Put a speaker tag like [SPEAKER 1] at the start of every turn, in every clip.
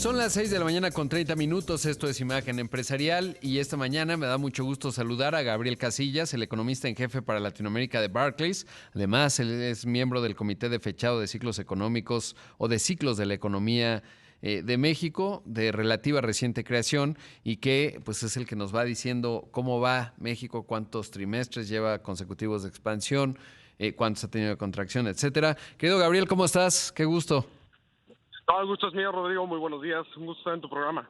[SPEAKER 1] Son las 6 de la mañana con 30 minutos, esto es Imagen Empresarial y esta mañana me da mucho gusto saludar a Gabriel Casillas, el economista en jefe para Latinoamérica de Barclays. Además, él es miembro del Comité de Fechado de Ciclos Económicos o de Ciclos de la Economía de México, de relativa reciente creación y que pues es el que nos va diciendo cómo va México, cuántos trimestres lleva consecutivos de expansión, cuántos ha tenido de contracción, etcétera. Querido Gabriel, ¿cómo estás? Qué gusto.
[SPEAKER 2] No, el gusto es mío, Rodrigo. Muy buenos días. Un gusto estar en tu programa.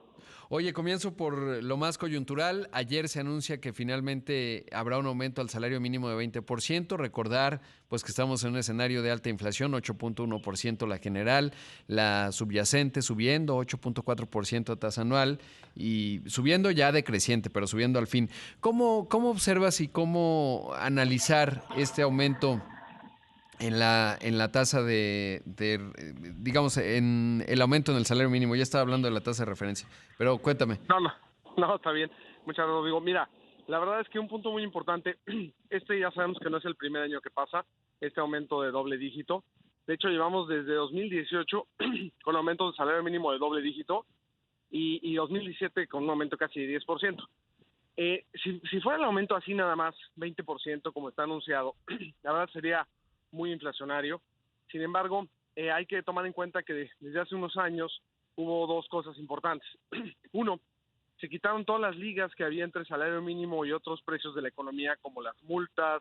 [SPEAKER 1] Oye, comienzo por lo más coyuntural. Ayer se anuncia que finalmente habrá un aumento al salario mínimo de 20%. Recordar pues que estamos en un escenario de alta inflación, 8.1% la general, la subyacente subiendo 8.4% a tasa anual y subiendo ya decreciente, pero subiendo al fin. ¿Cómo observas y cómo analizar este aumento en la tasa digamos, en el aumento en el salario mínimo? Ya estaba hablando de la tasa de referencia, pero cuéntame.
[SPEAKER 2] No, está bien. Muchas gracias, Rodrigo. Mira, la verdad es que un punto muy importante, ya sabemos que no es el primer año que pasa, este aumento de doble dígito. De hecho, llevamos desde 2018 con aumentos de salario mínimo de doble dígito y 2017 con un aumento casi de 10%. Si fuera el aumento así nada más, 20% como está anunciado, la verdad sería muy inflacionario. Sin embargo, hay que tomar en cuenta que desde hace unos años hubo dos cosas importantes. Uno, se quitaron todas las ligas que había entre el salario mínimo y otros precios de la economía, como las multas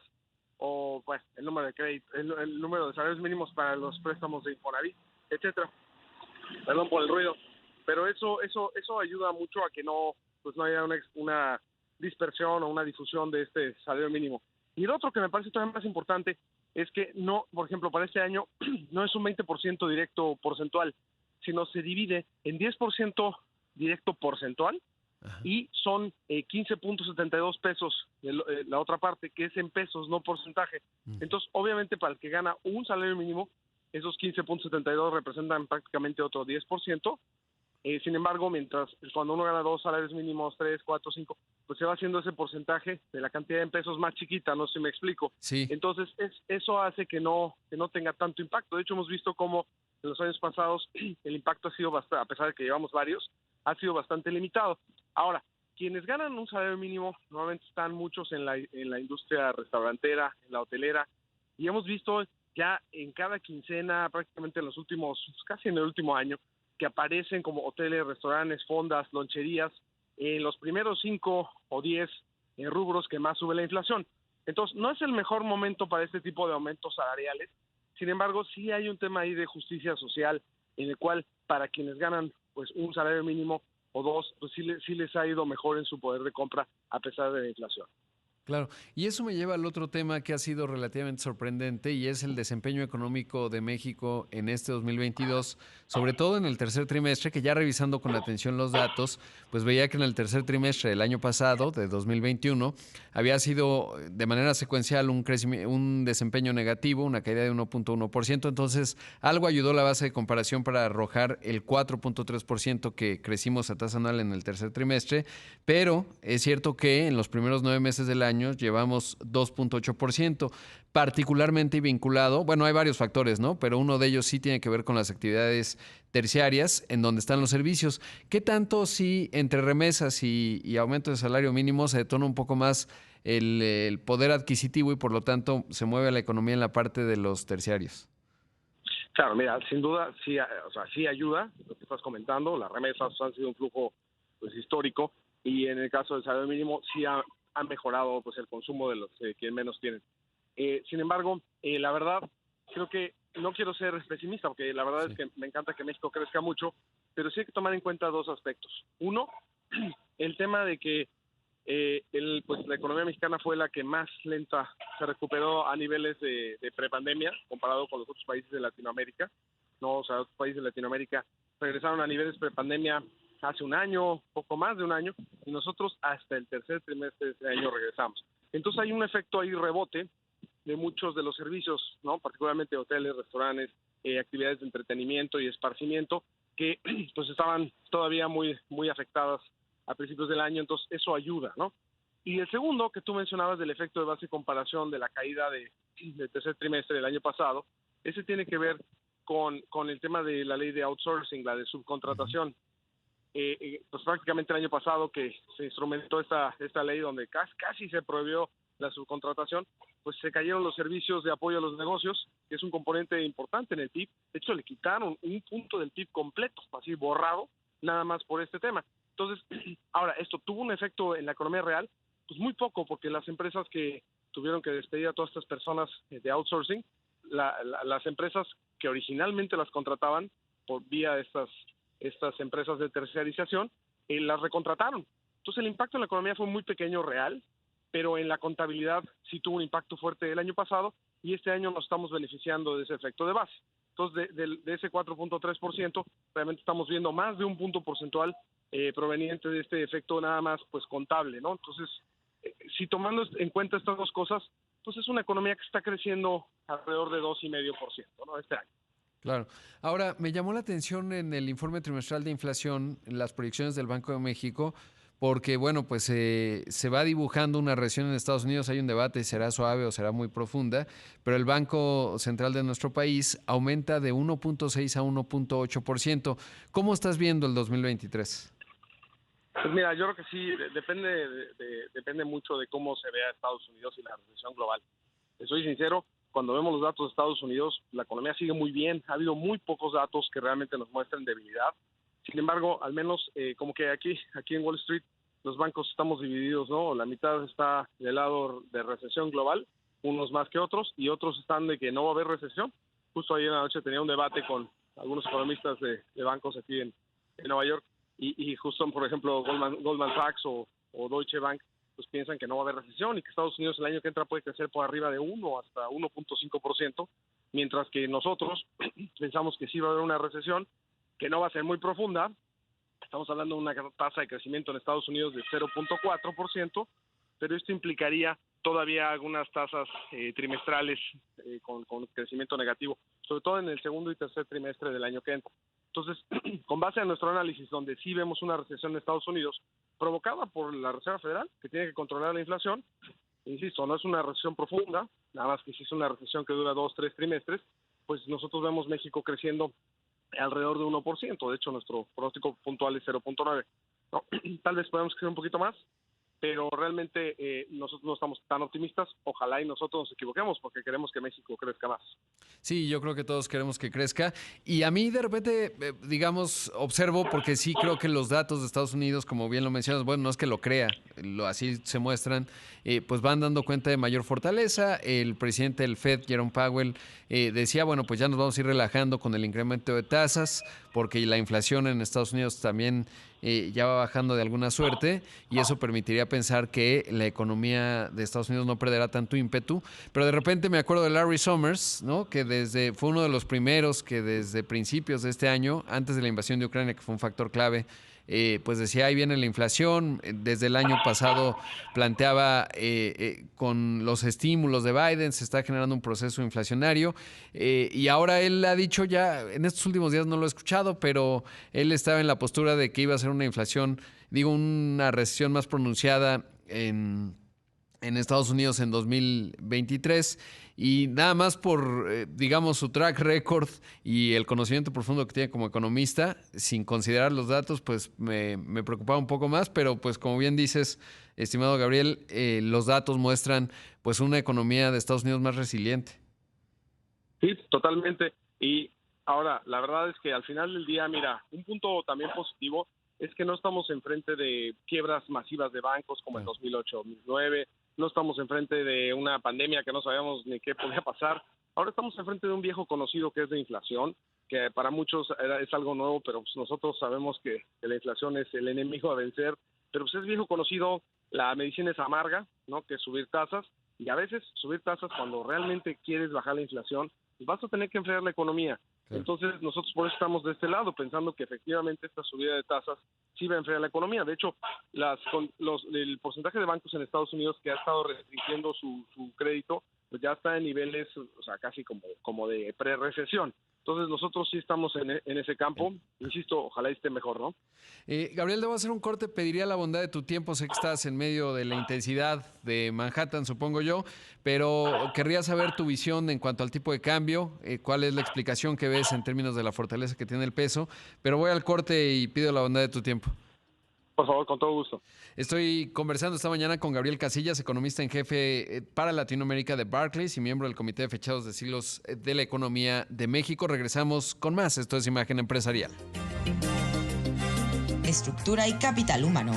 [SPEAKER 2] o pues, el número de crédito, el número de salarios mínimos para los préstamos de Infonavit, etcétera. Perdón por el ruido, pero eso ayuda mucho a que no haya una dispersión o una difusión de este salario mínimo. Y el otro que me parece todavía más importante es que no, por ejemplo, para este año no es un 20% directo porcentual, sino se divide en 10% directo porcentual. Ajá. Y son 15.72 pesos la otra parte, que es en pesos, no porcentaje. Entonces, obviamente, para el que gana un salario mínimo, esos 15.72 representan prácticamente otro 10%. Sin embargo, cuando uno gana dos salarios mínimos, 3, 4, 5, pues se va haciendo ese porcentaje de la cantidad en pesos más chiquita, no sé si me explico.
[SPEAKER 1] Sí.
[SPEAKER 2] Entonces, eso hace que no tenga tanto impacto. De hecho, hemos visto cómo en los años pasados el impacto ha sido bastante, a pesar de que llevamos varios, ha sido bastante limitado. Ahora, quienes ganan un salario mínimo normalmente están muchos en la industria restaurantera, en la hotelera, y hemos visto ya en cada quincena, prácticamente casi en el último año, que aparecen como hoteles, restaurantes, fondas, loncherías, en los primeros 5 o 10 rubros que más sube la inflación. Entonces, no es el mejor momento para este tipo de aumentos salariales. Sin embargo, sí hay un tema ahí de justicia social en el cual para quienes ganan pues un salario mínimo o dos, pues sí les ha ido mejor en su poder de compra a pesar de la inflación.
[SPEAKER 1] Claro, y eso me lleva al otro tema que ha sido relativamente sorprendente y es el desempeño económico de México en este 2022, sobre todo en el tercer trimestre, que ya revisando con atención los datos, pues veía que en el tercer trimestre del año pasado, de 2021, había sido de manera secuencial un desempeño negativo, una caída de 1.1%, entonces algo ayudó la base de comparación para arrojar el 4.3% que crecimos a tasa anual en el tercer trimestre, pero es cierto que en los primeros 9 meses del año llevamos 2.8%, particularmente vinculado, bueno, hay varios factores, ¿no? Pero uno de ellos sí tiene que ver con las actividades terciarias, en donde están los servicios. ¿Qué tanto si entre remesas y aumento de salario mínimo se detona un poco más el poder adquisitivo y por lo tanto se mueve la economía en la parte de los terciarios?
[SPEAKER 2] Claro, mira, sin duda sí ayuda lo que estás comentando. Las remesas han sido un flujo pues histórico y en el caso del salario mínimo sí ha mejorado pues el consumo de los que menos tienen. Sin embargo, la verdad, creo que no quiero ser pesimista porque la verdad es que me encanta que México crezca mucho, pero sí hay que tomar en cuenta dos aspectos. Uno, el tema de que pues la economía mexicana fue la que más lenta se recuperó a niveles de prepandemia comparado con los otros países de Latinoamérica. No, o sea, otros países de Latinoamérica regresaron a niveles prepandemia hace un año, poco más de un año, y nosotros hasta el tercer trimestre de este año regresamos. Entonces hay un efecto ahí rebote de muchos de los servicios, ¿no? Particularmente hoteles, restaurantes, actividades de entretenimiento y esparcimiento, que pues estaban todavía muy, muy afectadas a principios del año, entonces eso ayuda, ¿no? Y el segundo, que tú mencionabas del efecto de base y comparación de la caída del tercer trimestre del año pasado, ese tiene que ver con el tema de la ley de outsourcing, la de subcontratación. pues prácticamente el año pasado que se instrumentó esta ley donde casi se prohibió la subcontratación, pues se cayeron los servicios de apoyo a los negocios, que es un componente importante en el PIB. De hecho, le quitaron un punto del PIB completo, así borrado, nada más por este tema. Entonces, ahora, esto tuvo un efecto en la economía real, pues muy poco, porque las empresas que tuvieron que despedir a todas estas personas de outsourcing, las empresas que originalmente las contrataban por vía estas empresas de terciarización, las recontrataron. Entonces el impacto en la economía fue muy pequeño real, pero en la contabilidad sí tuvo un impacto fuerte el año pasado y este año nos estamos beneficiando de ese efecto de base. Entonces de ese 4.3%, realmente estamos viendo más de un punto porcentual proveniente de este efecto nada más pues contable, ¿no? Entonces, si tomando en cuenta estas dos cosas, pues es una economía que está creciendo alrededor de 2,5%, ¿no? Este año.
[SPEAKER 1] Claro. Ahora, me llamó la atención en el informe trimestral de inflación, en las proyecciones del Banco de México, porque, bueno, pues se va dibujando una recesión en Estados Unidos, hay un debate, será suave o será muy profunda, pero el Banco Central de nuestro país aumenta de 1.6 a 1.8%. ¿Cómo estás viendo el 2023?
[SPEAKER 2] Pues mira, yo creo que sí, depende mucho de cómo se vea Estados Unidos y la recesión global. Te soy sincero, cuando vemos los datos de Estados Unidos, la economía sigue muy bien, ha habido muy pocos datos que realmente nos muestren debilidad. Sin embargo, al menos como que aquí en Wall Street, los bancos estamos divididos, ¿no? La mitad está del lado de recesión global, unos más que otros, y otros están de que no va a haber recesión. Justo ayer en la noche tenía un debate con algunos economistas de bancos aquí en Nueva York, y justo, por ejemplo, Goldman Sachs o Deutsche Bank, pues piensan que no va a haber recesión y que Estados Unidos el año que entra puede crecer por arriba de 1 hasta 1.5%, mientras que nosotros pensamos que sí va a haber una recesión, que no va a ser muy profunda. Estamos hablando de una tasa de crecimiento en Estados Unidos de 0.4%, pero esto implicaría todavía algunas tasas trimestrales con crecimiento negativo, sobre todo en el segundo y tercer trimestre del año que entra. Entonces, con base a nuestro análisis, donde sí vemos una recesión en Estados Unidos provocada por la Reserva Federal, que tiene que controlar la inflación, insisto, no es una recesión profunda, nada más que si es una recesión que dura 2, 3 trimestres, pues nosotros vemos México creciendo alrededor de 1%. De hecho, nuestro pronóstico puntual es 0.9. ¿No? Tal vez podamos crecer un poquito más, pero realmente nosotros no estamos tan optimistas. Ojalá y nosotros nos equivoquemos porque queremos que México crezca más.
[SPEAKER 1] Sí, yo creo que todos queremos que crezca. Y a mí de repente, digamos, observo, porque sí creo que los datos de Estados Unidos, como bien lo mencionas, bueno, no es que lo crea, así se muestran, pues van dando cuenta de mayor fortaleza. El presidente del Fed, Jerome Powell, decía, bueno, pues ya nos vamos a ir relajando con el incremento de tasas, porque la inflación en Estados Unidos también ya va bajando de alguna suerte, y eso permitiría pensar que la economía de Estados Unidos no perderá tanto ímpetu. Pero de repente me acuerdo de Larry Summers, ¿no? Que fue uno de los primeros que desde principios de este año, antes de la invasión de Ucrania, que fue un factor clave, pues decía, ahí viene la inflación. Desde el año pasado planteaba con los estímulos de Biden se está generando un proceso inflacionario, y ahora él ha dicho ya, en estos últimos días no lo he escuchado, pero él estaba en la postura de que iba a ser una inflación, digo, una recesión más pronunciada en Estados Unidos en 2023, y nada más por, digamos, su track record y el conocimiento profundo que tiene como economista, sin considerar los datos, pues me preocupaba un poco más, pero pues como bien dices, estimado Gabriel, los datos muestran pues una economía de Estados Unidos más resiliente.
[SPEAKER 2] Sí, totalmente. Y ahora, la verdad es que al final del día, mira, un punto también positivo es que no estamos enfrente de quiebras masivas de bancos como en 2008-2009, no estamos enfrente de una pandemia que no sabíamos ni qué podía pasar. Ahora estamos enfrente de un viejo conocido que es la inflación, que para muchos es algo nuevo, pero pues nosotros sabemos que la inflación es el enemigo a vencer, pero pues es viejo conocido, la medicina es amarga, ¿no? Que es subir tasas, y a veces subir tasas cuando realmente quieres bajar la inflación, pues vas a tener que enfriar la economía. Claro. Entonces nosotros por eso estamos de este lado, pensando que efectivamente esta subida de tasas sí va a enfriar la economía. De hecho, el porcentaje de bancos en Estados Unidos que ha estado restringiendo su crédito, pues ya está en niveles, o sea, casi como de pre-recesión. Entonces nosotros sí estamos en ese campo. Insisto, ojalá esté mejor, ¿no?
[SPEAKER 1] Gabriel, debo hacer un corte. Pediría la bondad de tu tiempo. Sé que estás en medio de la intensidad de Manhattan, supongo yo, pero querría saber tu visión en cuanto al tipo de cambio, cuál es la explicación que ves en términos de la fortaleza que tiene el peso. Pero voy al corte y pido la bondad de tu tiempo.
[SPEAKER 2] Por favor, con todo gusto.
[SPEAKER 1] Estoy conversando esta mañana con Gabriel Casillas, economista en jefe para Latinoamérica de Barclays y miembro del Comité de Fechados de Siglos de la Economía de México. Regresamos con más. Esto es Imagen Empresarial.
[SPEAKER 3] Estructura y capital humano.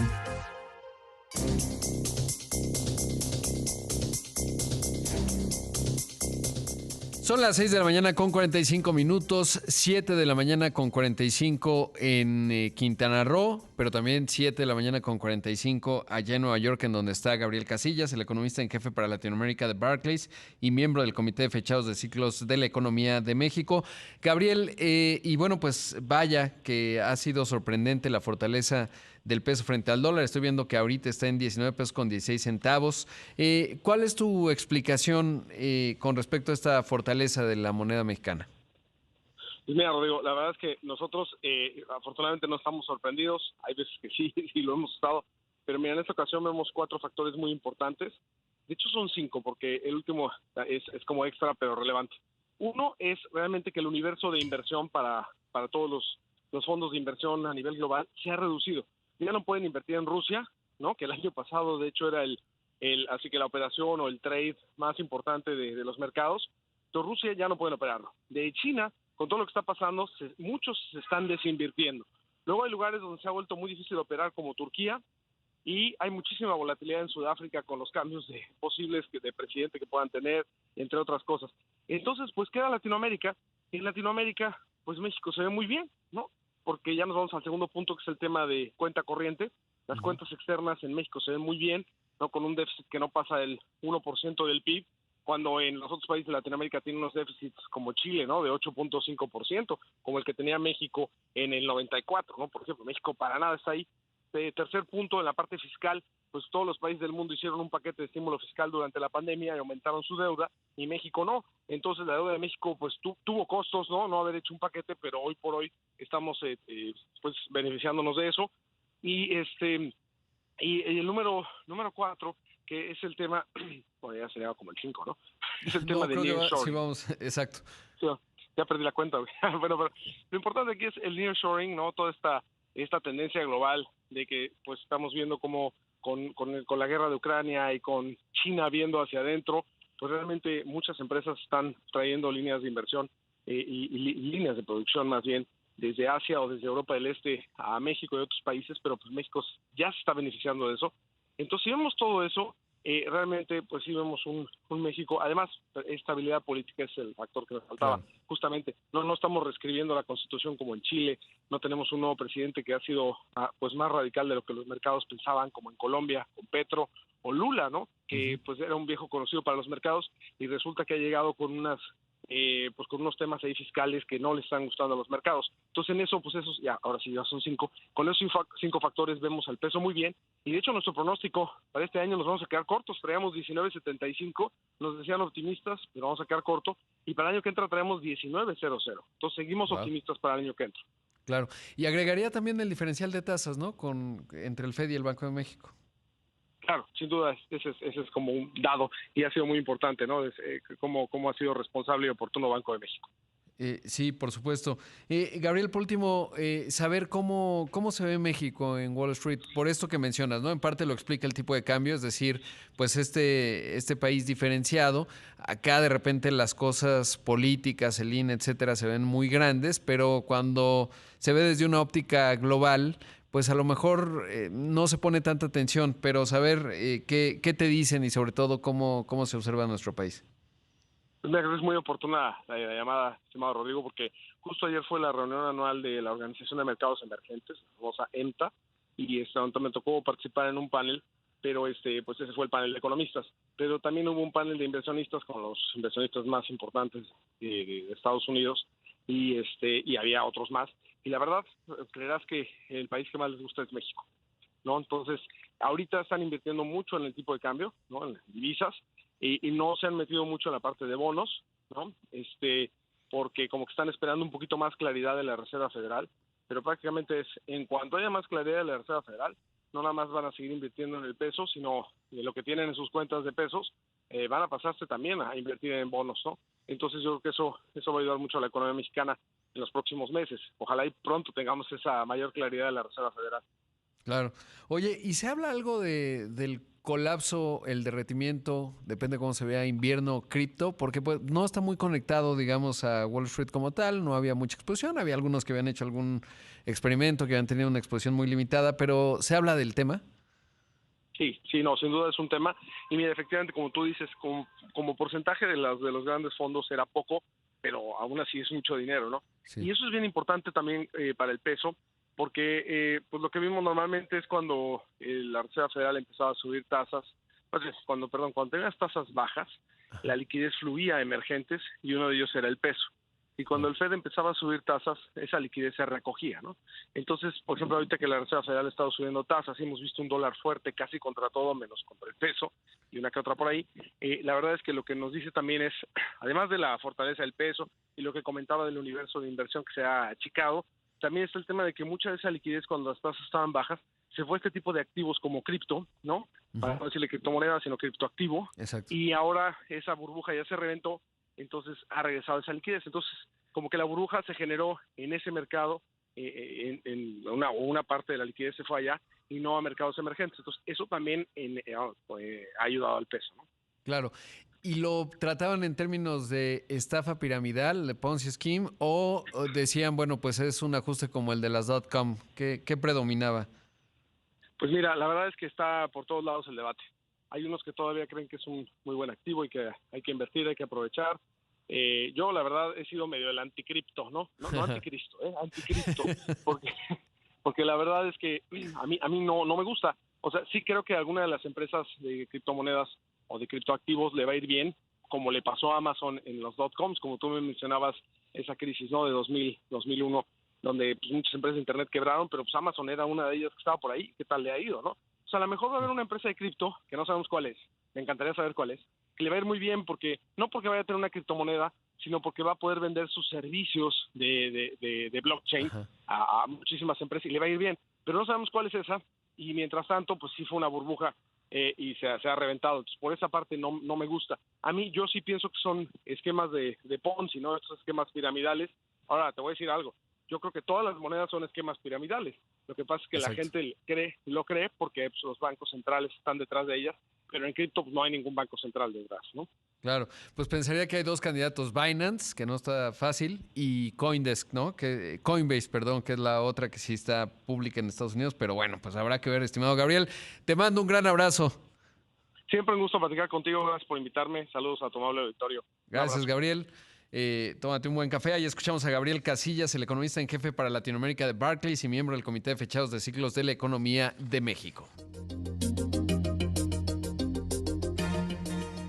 [SPEAKER 1] Son las 6 de la mañana con 45 minutos, 7 de la mañana con 45 en Quintana Roo, pero también 7 de la mañana con 45 allá en Nueva York, en donde está Gabriel Casillas, el economista en jefe para Latinoamérica de Barclays y miembro del Comité de Fechados de Ciclos de la Economía de México. Gabriel, y bueno, pues vaya que ha sido sorprendente la fortaleza del peso frente al dólar. Estoy viendo que ahorita está en 19 pesos con 16 centavos. ¿Cuál es tu explicación con respecto a esta fortaleza de la moneda mexicana?
[SPEAKER 2] Pues mira, Rodrigo, la verdad es que nosotros afortunadamente no estamos sorprendidos. Hay veces que sí, sí lo hemos estado. Pero mira, en esta ocasión vemos 4 factores muy importantes. De hecho son 5, porque el último es como extra, pero relevante. Uno es realmente que el universo de inversión para todos los fondos de inversión a nivel global se ha reducido. Ya no pueden invertir en Rusia, ¿no? Que el año pasado, de hecho, era así que la operación o el trade más importante de los mercados. Entonces, Rusia ya no pueden operarlo. De China, con todo lo que está pasando, muchos se están desinvirtiendo. Luego hay lugares donde se ha vuelto muy difícil operar, como Turquía, y hay muchísima volatilidad en Sudáfrica con los cambios posibles de presidente que puedan tener, entre otras cosas. Entonces, pues queda Latinoamérica. En Latinoamérica, pues México se ve muy bien, ¿no? Porque ya nos vamos al segundo punto, que es el tema de cuenta corriente. Las cuentas externas en México se ven muy bien, ¿no? Con un déficit que no pasa el 1% del PIB, cuando en los otros países de Latinoamérica tienen unos déficits como Chile, ¿no? De 8.5%, como el que tenía México en el 94, ¿no? Por ejemplo, México para nada está ahí. Tercer punto, en la parte fiscal, pues todos los países del mundo hicieron un paquete de estímulo fiscal durante la pandemia y aumentaron su deuda, y México no. Entonces la deuda de México pues tuvo costos, no haber hecho un paquete, pero hoy por hoy estamos pues beneficiándonos de eso. Y y el número 4, que es el tema, bueno, ya sería como el 5, ¿no? Es el tema
[SPEAKER 1] No,
[SPEAKER 2] de
[SPEAKER 1] creo que
[SPEAKER 2] nearshoring.
[SPEAKER 1] sí vamos, exacto.
[SPEAKER 2] Ya perdí la cuenta. Bueno, pero lo importante aquí es el nearshoring, ¿no? Toda esta tendencia global de que pues estamos viendo como con la guerra de Ucrania y con China viendo hacia adentro, pues realmente muchas empresas están trayendo líneas de inversión y líneas de producción más bien desde Asia o desde Europa del Este a México y otros países, pero pues México ya se está beneficiando de eso. Entonces, si vemos todo eso, realmente pues sí vemos un México. Además, estabilidad política es el factor que nos faltaba.
[SPEAKER 1] Claro.
[SPEAKER 2] Justamente, no estamos reescribiendo la Constitución como en Chile, no tenemos un nuevo presidente que ha sido pues más radical de lo que los mercados pensaban, como en Colombia, con Petro o Lula, ¿no? Que pues era un viejo conocido para los mercados y resulta que ha llegado con pues con unos temas ahí fiscales que no les están gustando a los mercados. Entonces en eso, pues esos, ya, ahora sí ya son 5. Con esos 5 factores vemos al peso muy bien, y de hecho nuestro pronóstico para este año nos vamos a quedar cortos. Traíamos 19.75, nos decían optimistas, pero vamos a quedar corto, y para el año que entra traemos 19.00. Entonces seguimos optimistas para el año que entra.
[SPEAKER 1] Claro. Y agregaría también el diferencial de tasas, ¿no? Entre el FED y el Banco de México.
[SPEAKER 2] Claro, sin duda, ese es como un dado y ha sido muy importante, ¿no? Cómo ha sido responsable y oportuno Banco de México.
[SPEAKER 1] Sí, por supuesto. Gabriel, por último, saber cómo se ve México en Wall Street, por esto que mencionas, ¿no? En parte lo explica el tipo de cambio, es decir, pues este país diferenciado, acá de repente las cosas políticas, el INE, etcétera, se ven muy grandes, pero cuando se ve desde una óptica global, pues a lo mejor no se pone tanta atención, pero saber qué te dicen y sobre todo cómo se observa nuestro país.
[SPEAKER 2] Es muy oportuna la llamada, estimado Rodrigo, porque justo ayer fue la reunión anual de la Organización de Mercados Emergentes, la famosa EMTA, y me tocó participar en un panel, pero pues ese fue el panel de economistas, pero también hubo un panel de inversionistas con los inversionistas más importantes de Estados Unidos, y había otros más, y la verdad, creerás que el país que más les gusta es México, ¿no? Entonces, ahorita están invirtiendo mucho en el tipo de cambio, ¿no? En divisas, y no se han metido mucho en la parte de bonos, ¿no? porque como que están esperando un poquito más claridad de la Reserva Federal, pero prácticamente es, en cuanto haya más claridad de la Reserva Federal, no nada más van a seguir invirtiendo en el peso, sino de lo que tienen en sus cuentas de pesos, van a pasarse también a invertir en bonos, ¿no? Entonces yo creo que eso va a ayudar mucho a la economía mexicana en los próximos meses. Ojalá y pronto tengamos esa mayor claridad de la Reserva Federal.
[SPEAKER 1] Claro. Oye, ¿y se habla algo del colapso, el derretimiento, depende cómo se vea, invierno cripto? Porque pues, no está muy conectado, digamos, a Wall Street como tal, no había mucha exposición, había algunos que habían hecho algún experimento, que habían tenido una exposición muy limitada, pero ¿se habla del tema?
[SPEAKER 2] Sí, no, sin duda es un tema. Y mira, efectivamente, como tú dices, como porcentaje de los grandes fondos era poco, pero aún así es mucho dinero, ¿no?
[SPEAKER 1] Sí.
[SPEAKER 2] Y eso es bien importante también para el peso, porque pues lo que vimos normalmente es cuando la Reserva Federal empezaba a subir tasas, cuando tenías tasas bajas, la liquidez fluía a emergentes y uno de ellos era el peso. Y cuando el Fed empezaba a subir tasas, esa liquidez se recogía, ¿no? Entonces, por ejemplo, ahorita que la Reserva Federal ha estado subiendo tasas, hemos visto un dólar fuerte casi contra todo, menos contra el peso, y una que otra por ahí. La verdad es que lo que nos dice también es, además de la fortaleza del peso y lo que comentaba del universo de inversión que se ha achicado, también está el tema de que mucha de esa liquidez, cuando las tasas estaban bajas, se fue a este tipo de activos como cripto, ¿no? Para no decirle criptomoneda, sino criptoactivo.
[SPEAKER 1] Exacto.
[SPEAKER 2] Y ahora esa burbuja ya se reventó, entonces ha regresado esa liquidez. Entonces, como que la burbuja se generó en ese mercado, en una parte de la liquidez se fue allá y no a mercados emergentes. Entonces, eso también ha ayudado al peso, ¿no?
[SPEAKER 1] Claro. ¿Y lo trataban en términos de estafa piramidal, de Ponzi Scheme, o decían, bueno, pues es un ajuste como el de las .com? ¿Qué predominaba?
[SPEAKER 2] Pues mira, la verdad es que está por todos lados el debate. Hay unos que todavía creen que es un muy buen activo y que hay que invertir, hay que aprovechar. Yo, la verdad, he sido medio el anticripto, ¿no? No anticristo, anticripto, porque la verdad es que a mí no me gusta. O sea, sí creo que a alguna de las empresas de criptomonedas o de criptoactivos le va a ir bien, como le pasó a Amazon en los .coms, como tú me mencionabas, esa crisis, ¿no? De 2001, donde pues, muchas empresas de Internet quebraron, pero pues Amazon era una de ellas que estaba por ahí. ¿Qué tal le ha ido, no? O sea, a lo mejor va a haber una empresa de cripto, que no sabemos cuál es, me encantaría saber cuál es, que le va a ir muy bien, porque no porque vaya a tener una criptomoneda, sino porque va a poder vender sus servicios de blockchain a muchísimas empresas y le va a ir bien. Pero no sabemos cuál es esa, y mientras tanto, pues sí fue una burbuja y se ha reventado. Entonces, por esa parte no me gusta. A mí, yo sí pienso que son esquemas de Ponzi, ¿no? Estos esquemas piramidales. Ahora, te voy a decir algo. Yo creo que todas las monedas son esquemas piramidales. Lo que pasa es que
[SPEAKER 1] Exacto.
[SPEAKER 2] la gente lo cree porque pues, los bancos centrales están detrás de ellas, pero en cripto pues, no hay ningún banco central detrás, ¿no?
[SPEAKER 1] Claro, pues pensaría que hay dos candidatos, Binance, que no está fácil, y Coindesk, ¿no? Coinbase, perdón, que es la otra que sí está pública en Estados Unidos, pero bueno, pues habrá que ver, estimado Gabriel. Te mando un gran abrazo.
[SPEAKER 2] Siempre un gusto platicar contigo, gracias por invitarme. Saludos a tu amable auditorio.
[SPEAKER 1] Gracias, Gabriel. Tómate un buen café. Ahí escuchamos a Gabriel Casillas, el economista en jefe para Latinoamérica de Barclays y miembro del Comité de Fechados de Ciclos de la Economía de México.